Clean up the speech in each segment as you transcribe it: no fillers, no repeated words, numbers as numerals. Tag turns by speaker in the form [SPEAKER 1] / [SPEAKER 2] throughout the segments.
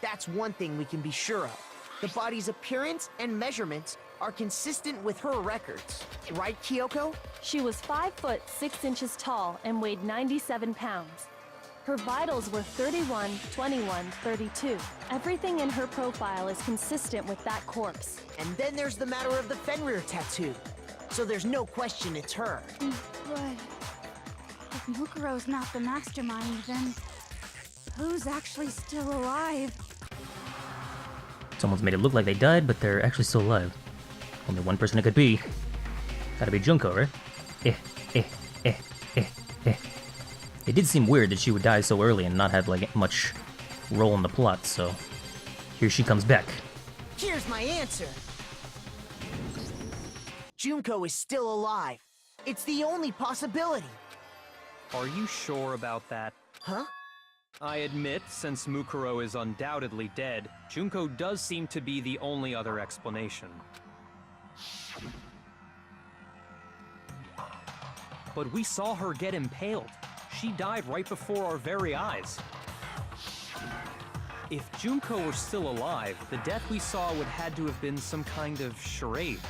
[SPEAKER 1] That's one thing we can be sure of. The body's appearance and measurements are consistent with her records. Right, Kyoko?
[SPEAKER 2] She was 5 foot 6 inches tall and weighed 97 pounds. Her vitals were 31, 21, 32. Everything in her profile is consistent with that corpse.
[SPEAKER 1] And then there's the matter of the Fenrir tattoo. So there's no question it's her.
[SPEAKER 3] But if Mukuro's not the mastermind, then who's actually still alive?
[SPEAKER 4] Someone's made it look like they died, but they're actually still alive. Only one person it could be. Gotta be Junko, right? It did seem weird that she would die so early and not have, like, much role in the plot, so... Here she comes back.
[SPEAKER 1] Here's my answer. Junko is still alive. It's the only possibility.
[SPEAKER 5] Are you sure about that?
[SPEAKER 1] Huh?
[SPEAKER 5] I admit, since Mukuro is undoubtedly dead, Junko does seem to be the only other explanation. But we saw her get impaled. She died right before our very eyes. If Junko were still alive, the death we saw would had to have been some kind of charade.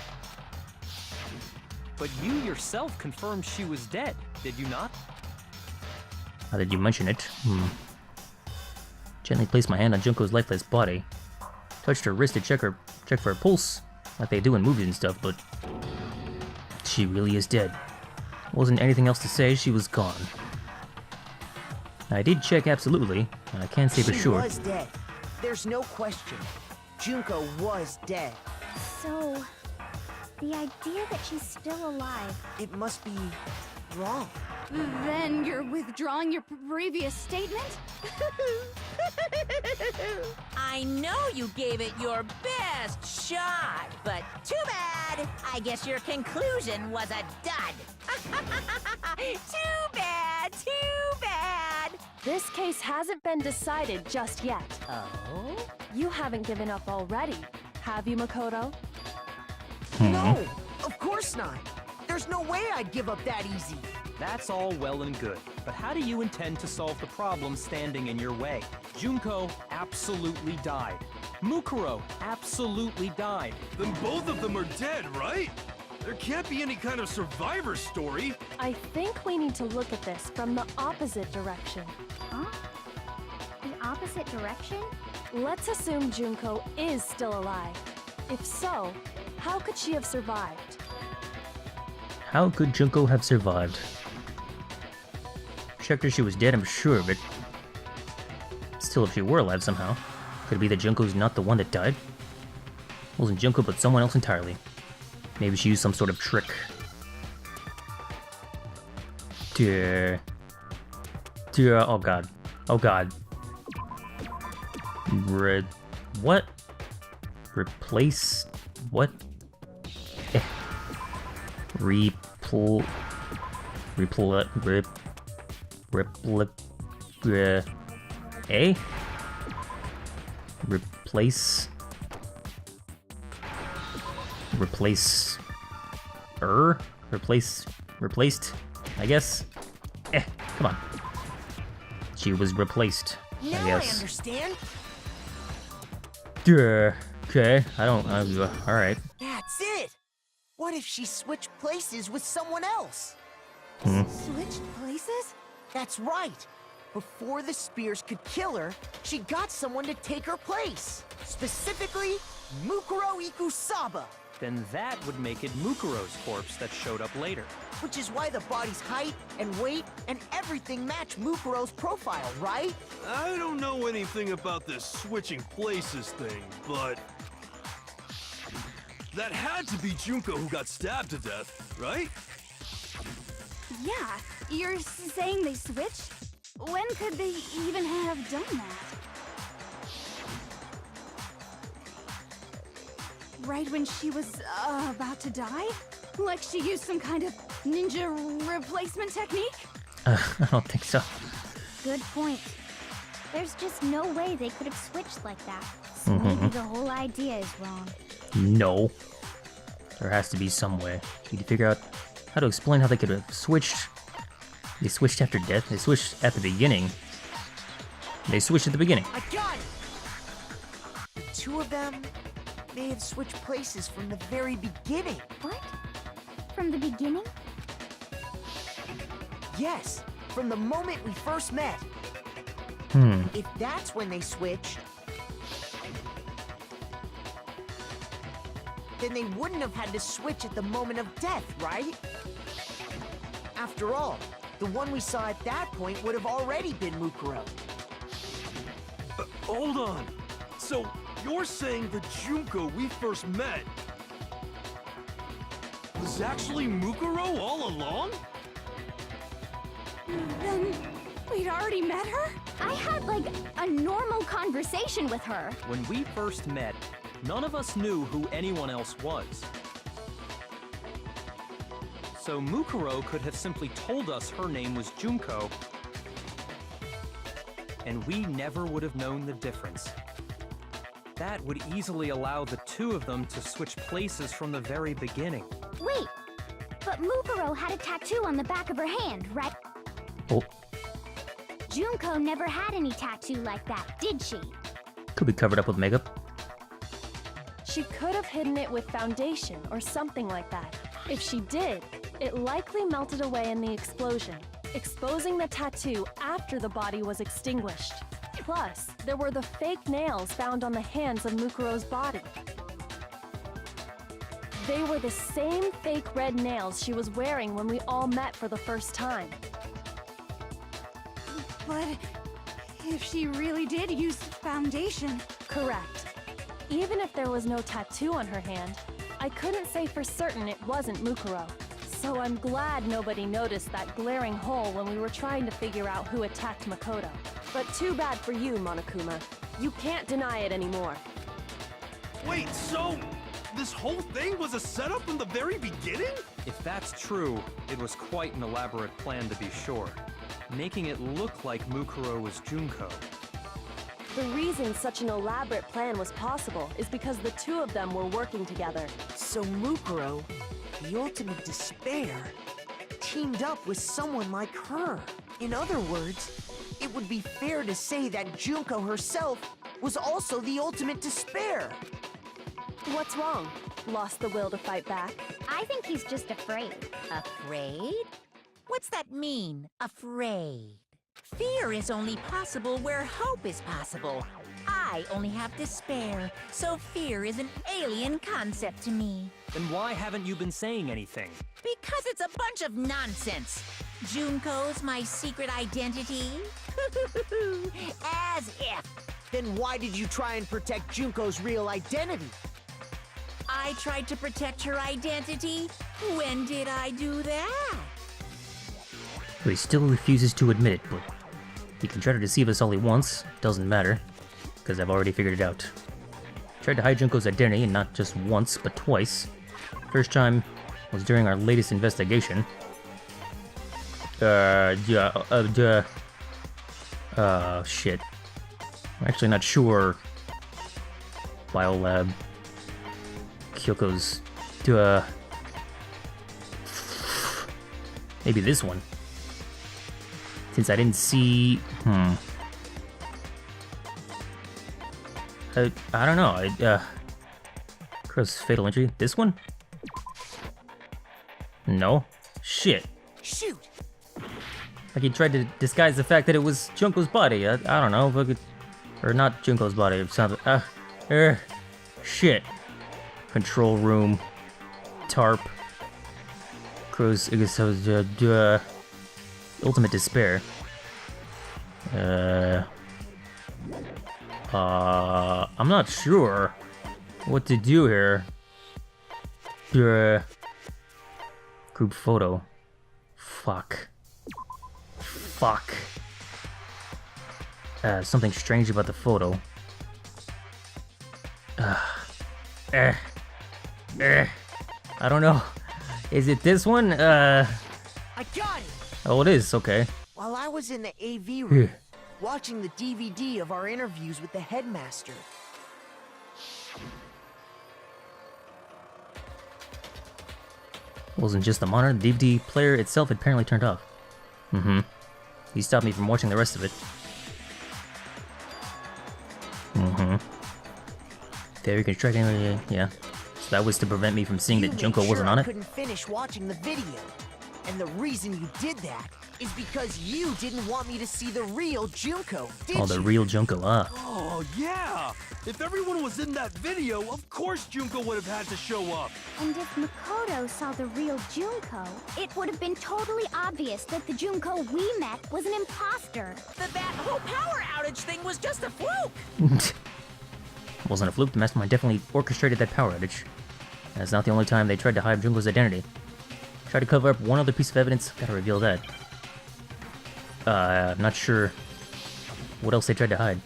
[SPEAKER 5] But you yourself confirmed she was dead, did you not?
[SPEAKER 4] Now that you mention it, Gently placed my hand on Junko's lifeless body. Touched her wrist to check for her pulse, like they do in movies and stuff, but... She really is dead. Wasn't anything else to say, she was gone. I did check absolutely, and I can't say for sure.
[SPEAKER 1] She was dead. There's no question. Junko was dead.
[SPEAKER 3] So, the idea that she's still alive...
[SPEAKER 1] It must be wrong.
[SPEAKER 3] Then you're withdrawing your previous statement?
[SPEAKER 6] I know you gave it your best shot, but too bad. I guess your conclusion was a dud. Too bad, too bad.
[SPEAKER 2] This case hasn't been decided just yet.
[SPEAKER 6] Oh?
[SPEAKER 2] You haven't given up already, have you, Makoto?
[SPEAKER 1] No, of course not. There's no way I'd give up that easy.
[SPEAKER 5] That's all well and good, but how do you intend to solve the problem standing in your way? Junko absolutely died. Mukuro absolutely died.
[SPEAKER 7] Then both of them are dead, right? There can't be any kind of survivor story.
[SPEAKER 2] I think we need to look at this from the opposite direction.
[SPEAKER 3] Huh? The opposite direction?
[SPEAKER 2] Let's assume Junko is still alive. If so, how could she have survived?
[SPEAKER 4] How could Junko have survived? Checked her she was dead, I'm sure, but... Still, if she were alive somehow, could it be that Junko's not the one that died? Wasn't Junko but someone else entirely. Maybe she used some sort of trick. Oh god. Oh god. What? Replace... What? Replaced, I guess. Come on. She was replaced, I
[SPEAKER 1] Now
[SPEAKER 4] guess.
[SPEAKER 1] I understand.
[SPEAKER 4] Okay, alright.
[SPEAKER 1] That's it. What if she switched places with someone else?
[SPEAKER 3] Switched places?
[SPEAKER 1] That's right. Before the spears could kill her, she got someone to take her place. Specifically, Mukuro Ikusaba.
[SPEAKER 5] Then that would make it Mukuro's corpse that showed up later.
[SPEAKER 1] Which is why the body's height and weight and everything match Mukuro's profile, right?
[SPEAKER 7] I don't know anything about this switching places thing, but... That had to be Junko who got stabbed to death, right?
[SPEAKER 3] Yeah, you're saying they switched? When could they even have done that? Right when she was about to die? Like she used some kind of ninja replacement technique?
[SPEAKER 4] I don't think so.
[SPEAKER 8] Good point. There's just no way they could have switched like that. So maybe the whole idea is wrong.
[SPEAKER 4] No. There has to be some way. Need to figure out how to explain how they could have switched. They switched after death. They switched at the beginning. They switched at the beginning.
[SPEAKER 1] I got it. two of them may have switched places from the very beginning.
[SPEAKER 8] What? From the beginning?
[SPEAKER 1] Yes, from the moment we first met. If that's when they switched, then they wouldn't have had to switch at the moment of death, right? After all, the one we saw at that point would have already been Mukuro.
[SPEAKER 7] Hold on. So, you're saying the Junko we first met was actually Mukuro all along?
[SPEAKER 3] Then we'd already met her?
[SPEAKER 8] I had like a normal conversation with her.
[SPEAKER 5] When we first met, none of us knew who anyone else was. So Mukuro could have simply told us her name was Junko, and we never would have known the difference. That would easily allow the two of them to switch places from the very beginning.
[SPEAKER 8] Wait, but Mukuro had a tattoo on the back of her hand, right?
[SPEAKER 4] Oh,
[SPEAKER 8] Junko never had any tattoo like that, did she?
[SPEAKER 4] could be covered up with makeup.
[SPEAKER 2] She could have hidden it with foundation or something like that. If she did, it likely melted away in the explosion, exposing the tattoo after the body was extinguished. Plus, there were the fake nails found on the hands of Mukuro's body. They were the same fake red nails she was wearing when we all met for the first time.
[SPEAKER 3] But if she really did use foundation...
[SPEAKER 2] Correct. Even if there was no tattoo on her hand, I couldn't say for certain it wasn't Mukuro. So I'm glad nobody noticed that glaring hole when we were trying to figure out who attacked Makoto. But too bad for you, Monokuma. You can't deny it anymore.
[SPEAKER 7] Wait, so this whole thing was a setup from the very beginning?
[SPEAKER 5] If that's true, it was quite an elaborate plan to be sure, making it look like Mukuro was Junko.
[SPEAKER 2] The reason such an elaborate plan was possible is because the two of them were working together.
[SPEAKER 1] So Mukuro, the ultimate despair, teamed up with someone like her. In other words, it would be fair to say that Junko herself was also the ultimate despair.
[SPEAKER 2] What's wrong? Lost the will to fight back?
[SPEAKER 8] I think he's just afraid.
[SPEAKER 6] Afraid? What's that mean, afraid? Fear is only possible where hope is possible. I only have despair, so fear is an alien concept to me.
[SPEAKER 5] Then why haven't you been saying anything?
[SPEAKER 6] Because it's a bunch of nonsense. Junko's my secret identity? As if.
[SPEAKER 1] Then why did you try and protect Junko's real identity?
[SPEAKER 6] I tried to protect her identity? When did I do that?
[SPEAKER 4] He still refuses to admit it, but he can try to deceive us all he wants. Doesn't matter, because I've already figured it out. Tried to hide Junko's identity, and not just once, but twice. First time was during our latest investigation. Shit. I'm actually not sure. Biolab. Kyoko's, maybe this one. Since I didn't see, I don't know, Cross fatal injury. This one? No. Shit.
[SPEAKER 1] Shoot!
[SPEAKER 4] Like he tried to disguise the fact that it was Junko's body. I don't know if I could, or not Junko's body or something. Shit. Control room. Tarp. Crow's ultimate despair. I'm not sure what to do here. Group photo. Fuck. Something strange about the photo. I don't know. Is it this one?
[SPEAKER 1] I got it!
[SPEAKER 4] Oh, it is. Okay.
[SPEAKER 1] While I was in the AV room, watching the DVD of our interviews with the headmaster.
[SPEAKER 4] It wasn't just the monitor. The DVD player itself had apparently turned off. He stopped me from watching the rest of it. Very constructing, yeah. So that was to prevent me from seeing that
[SPEAKER 1] You
[SPEAKER 4] Junko
[SPEAKER 1] made
[SPEAKER 4] wasn't
[SPEAKER 1] sure
[SPEAKER 4] on
[SPEAKER 1] I
[SPEAKER 4] it?
[SPEAKER 1] couldn't finish watching the video. And the reason you did that is because you didn't want me to see the real Junko, did
[SPEAKER 4] Oh, the
[SPEAKER 1] you?
[SPEAKER 4] real Junko, ah.
[SPEAKER 7] Oh, yeah! If everyone was in that video, of course Junko would have had to show up.
[SPEAKER 8] And if Makoto saw the real Junko, it would have been totally obvious that the Junko we met was an imposter.
[SPEAKER 6] That whole power outage thing was just a fluke.
[SPEAKER 4] Wasn't a fluke, the Mastermind definitely orchestrated that power outage. That's not the only time they tried to hide Junko's identity. Tried to cover up one other piece of evidence, gotta reveal that. I'm not sure what else they tried to hide.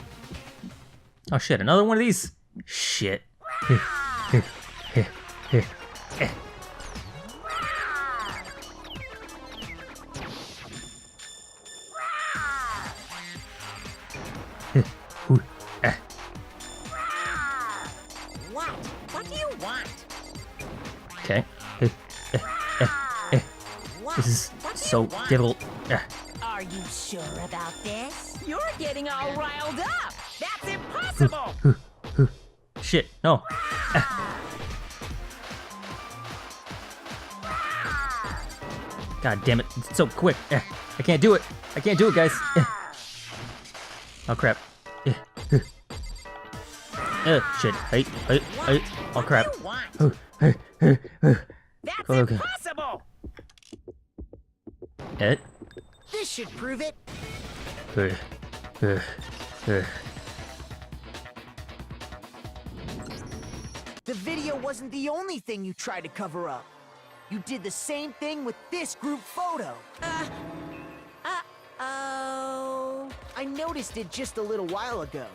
[SPEAKER 4] Oh shit, another one of these? Shit.
[SPEAKER 6] What? What do you want?
[SPEAKER 4] Okay.
[SPEAKER 6] What?
[SPEAKER 4] This is
[SPEAKER 6] What do you
[SPEAKER 4] so
[SPEAKER 6] want?
[SPEAKER 4] difficult.
[SPEAKER 6] Are you sure about this? You're getting all riled up. That's impossible.
[SPEAKER 4] Shit, no. God damn it, it's so quick. I can't do it. I can't do it, guys. Oh crap. Shit. Hey. Oh crap.
[SPEAKER 6] What do you want? That's
[SPEAKER 4] Okay.
[SPEAKER 6] impossible.
[SPEAKER 1] This should prove it. The video wasn't the only thing you tried to cover up. You did the same thing with this group photo.
[SPEAKER 6] Oh.
[SPEAKER 1] I noticed it just a little while ago,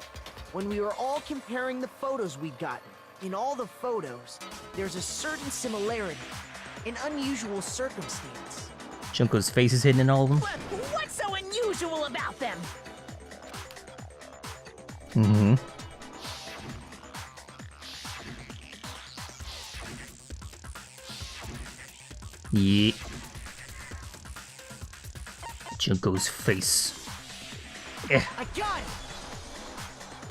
[SPEAKER 1] when we were all comparing the photos we'd gotten. In all the photos, there's a certain similarity, an unusual circumstance.
[SPEAKER 4] Junko's face is hidden in all of them.
[SPEAKER 6] What's so unusual about them?
[SPEAKER 4] Mm-hmm. Yeah. Junko's face.
[SPEAKER 1] I got it!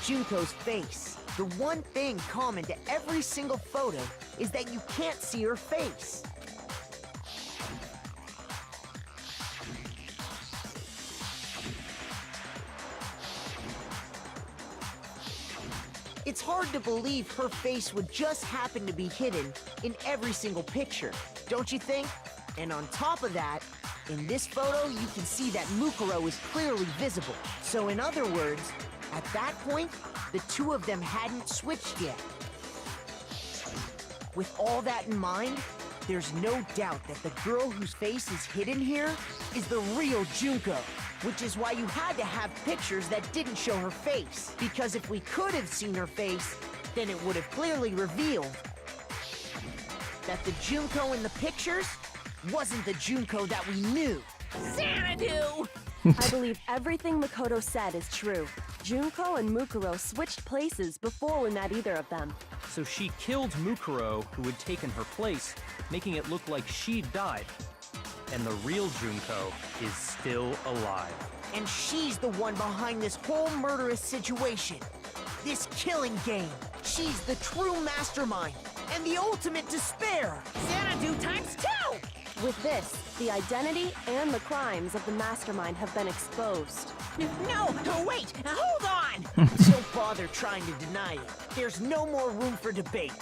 [SPEAKER 1] Junko's face. The one thing common to every single photo is that you can't see her face. It's hard to believe her face would just happen to be hidden in every single picture, don't you think? And on top of that, in this photo, you can see that Mukuro is clearly visible. So in other words, at that point, the two of them hadn't switched yet. With all that in mind, there's no doubt that the girl whose face is hidden here is the real Junko, which is why you had to have pictures that didn't show her face. Because if we could have seen her face, then it would have clearly revealed that the Junko in the pictures wasn't the Junko that we knew.
[SPEAKER 6] Xanadu!
[SPEAKER 2] I believe everything Makoto said is true. Junko and Mukuro switched places before we met either of them.
[SPEAKER 5] So she killed Mukuro, who had taken her place, making it look like she'd died. And the real Junko is still alive.
[SPEAKER 1] And she's the one behind this whole murderous situation. This killing game. She's the true mastermind and the ultimate despair.
[SPEAKER 6] Xanadu times 2!
[SPEAKER 2] With this, the identity and the crimes of the Mastermind have been exposed.
[SPEAKER 6] No, wait, hold on!
[SPEAKER 1] Don't bother trying to deny it. There's no more room for debate.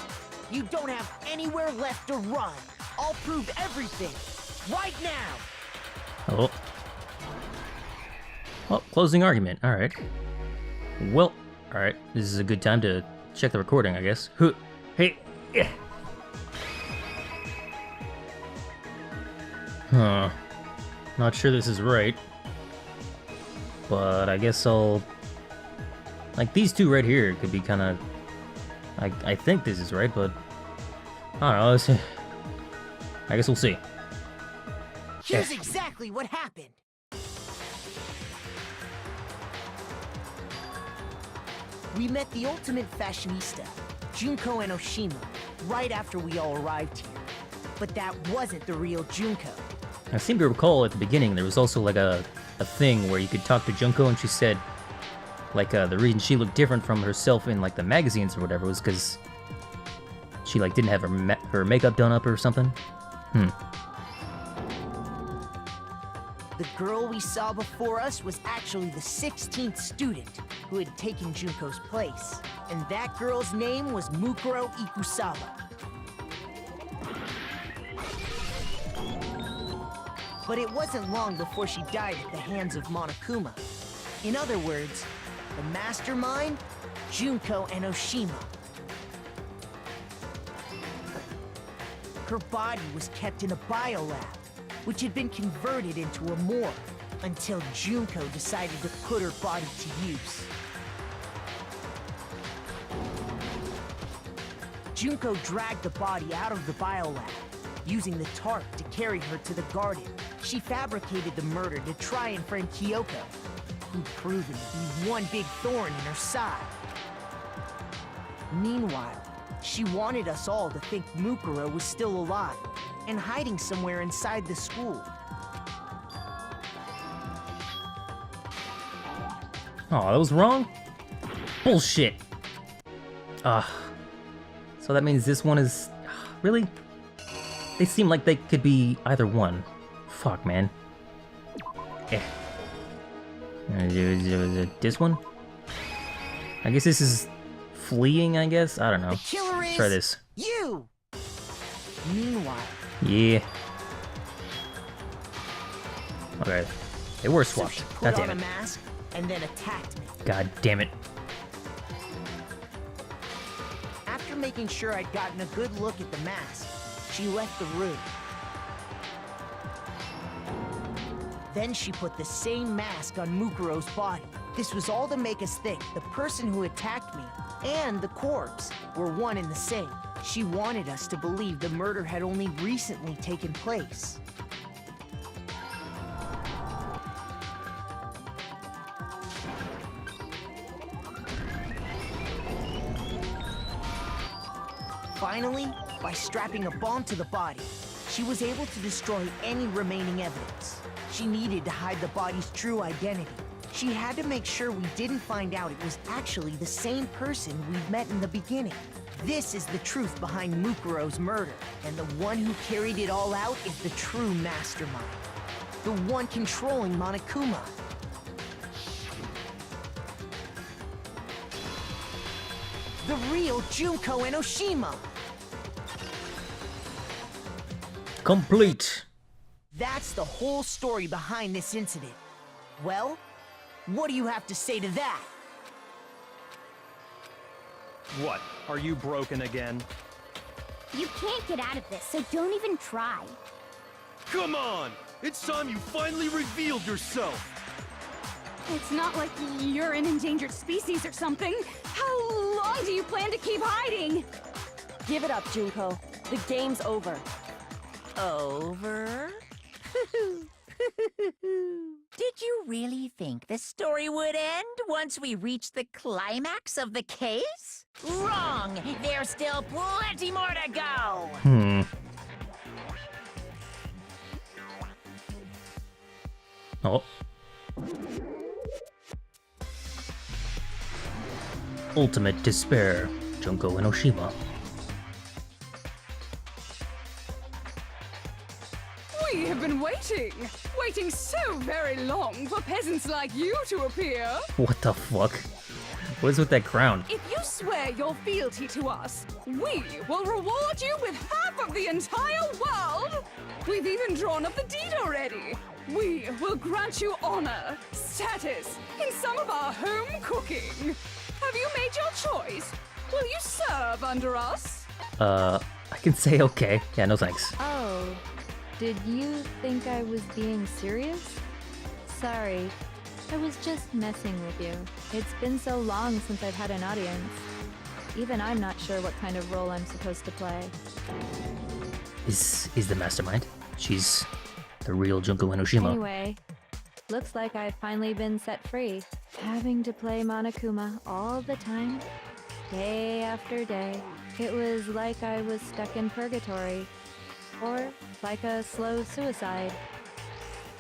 [SPEAKER 1] You don't have anywhere left to run. I'll prove everything. Right now.
[SPEAKER 4] Oh. Oh, closing argument. Alright. Well, alright. This is a good time to check the recording, I guess. Hey. Yeah. Huh. Not sure this is right. But I guess I'll... Like, these two right here could be kind of... I think this is right, but... I don't know. I guess we'll see.
[SPEAKER 1] Here's exactly what happened. We met the ultimate fashionista, Junko Enoshima, right after we all arrived here. But that wasn't the real Junko.
[SPEAKER 4] I seem to recall at the beginning there was also like a thing where you could talk to Junko and she said, Like, the reason she looked different from herself in, like, the magazines or whatever was because she, like, didn't have her makeup done up or something.
[SPEAKER 1] The girl we saw before us was actually the 16th student who had taken Junko's place. And that girl's name was Mukuro Ikusawa. But it wasn't long before she died at the hands of Monokuma. In other words, the Mastermind, Junko Enoshima. Her body was kept in a biolab, which had been converted into a morgue until Junko decided to put her body to use. Junko dragged the body out of the biolab, using the tarp to carry her to the garden. She fabricated the murder to try and frame Kyoko, who'd proven to be one big thorn in her side. Meanwhile, she wanted us all to think Mukuro was still alive and hiding somewhere inside the school.
[SPEAKER 4] Oh, that was wrong? Bullshit! So that means this one is... Really? They seem like they could be either one. Fuck, man. This one? I guess this is fleeing, I guess? I don't know.
[SPEAKER 1] The killer is
[SPEAKER 4] try this.
[SPEAKER 1] You! Meanwhile...
[SPEAKER 4] Yeah. Okay. They were
[SPEAKER 1] So
[SPEAKER 4] swapped.
[SPEAKER 1] she
[SPEAKER 4] God
[SPEAKER 1] put on
[SPEAKER 4] damn
[SPEAKER 1] a
[SPEAKER 4] it.
[SPEAKER 1] mask and then attacked me.
[SPEAKER 4] God damn it.
[SPEAKER 1] After making sure I'd gotten a good look at the mask, she left the room. Then she put the same mask on Mukuro's body. This was all to make us think the person who attacked me and the corpse were one and the same. She wanted us to believe the murder had only recently taken place. Finally, by strapping a bomb to the body, she was able to destroy any remaining evidence. She needed to hide the body's true identity. She had to make sure we didn't find out it was actually the same person we'd met in the beginning. This is the truth behind Mukuro's murder, and the one who carried it all out is the true mastermind. The one controlling Monokuma. The real Junko Enoshima!
[SPEAKER 4] Complete.
[SPEAKER 1] That's the whole story behind this incident. Well, what do you have to say to that?
[SPEAKER 5] What? Are you broken again?
[SPEAKER 8] You can't get out of this, so don't even try.
[SPEAKER 7] Come on! It's time you finally revealed yourself!
[SPEAKER 3] It's not like you're an endangered species or something. How long do you plan to keep hiding?
[SPEAKER 2] Give it up, Junko. The game's over.
[SPEAKER 6] Over? Did you really think the story would end once we reached the climax of the case? Wrong! There's still plenty more to go!
[SPEAKER 4] Oh. Ultimate Despair, Junko Enoshima.
[SPEAKER 3] We have been waiting so very long for peasants like you to appear.
[SPEAKER 4] What the fuck? What is with that crown?
[SPEAKER 3] If you swear your fealty to us, we will reward you with half of the entire world. We've even drawn up the deed already. We will grant you honor, status, in some of our home cooking. Have you made your choice? Will you serve under us?
[SPEAKER 4] I can say okay. Yeah, no thanks.
[SPEAKER 9] Oh, did you think I was being serious? Sorry, I was just messing with you. It's been so long since I've had an audience. Even I'm not sure what kind of role I'm supposed to play.
[SPEAKER 4] Is the mastermind? She's the real Junko Enoshima.
[SPEAKER 9] Anyway, looks like I've finally been set free. Having to play Monokuma all the time, day after day. It was like I was stuck in purgatory. Or like a slow suicide.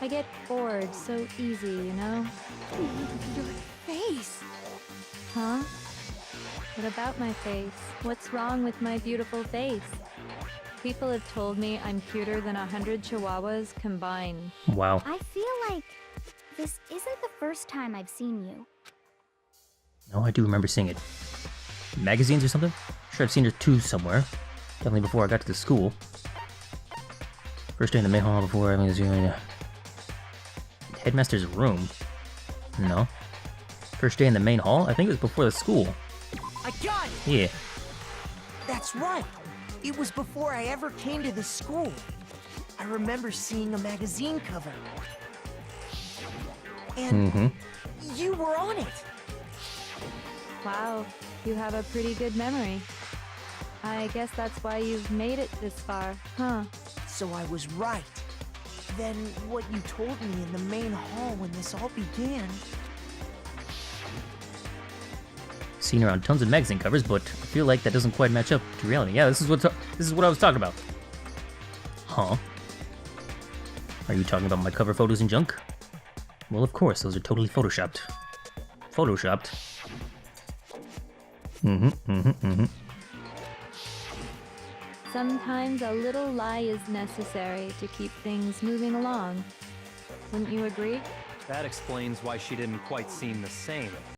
[SPEAKER 9] I get bored so easy, you know?
[SPEAKER 3] Your face.
[SPEAKER 9] Huh? What about my face? What's wrong with my beautiful face? People have told me I'm cuter than 100 chihuahuas combined.
[SPEAKER 4] Wow.
[SPEAKER 8] I feel like this isn't the first time I've seen you.
[SPEAKER 4] No, I do remember seeing it. Magazines or something? Sure, I've seen her too somewhere. Definitely before I got to the school. First day in the main hall before I was doing headmaster's room. No. First day in the main hall? I think it was before the school.
[SPEAKER 1] I got it!
[SPEAKER 4] Yeah.
[SPEAKER 1] That's right. It was before I ever came to the school. I remember seeing a magazine cover. And you were on it.
[SPEAKER 9] Wow, you have a pretty good memory. I guess that's why you've made it this far, huh?
[SPEAKER 1] So I was right. Then what you told me in the main hall when this all began...
[SPEAKER 4] Seen her on tons of magazine covers, but I feel like that doesn't quite match up to reality. Yeah, this is what I was talking about. Huh? Are you talking about my cover photos and junk? Well, of course, those are totally photoshopped. Photoshopped?
[SPEAKER 9] Sometimes a little lie is necessary to keep things moving along. Wouldn't you agree?
[SPEAKER 5] That explains why she didn't quite seem the same.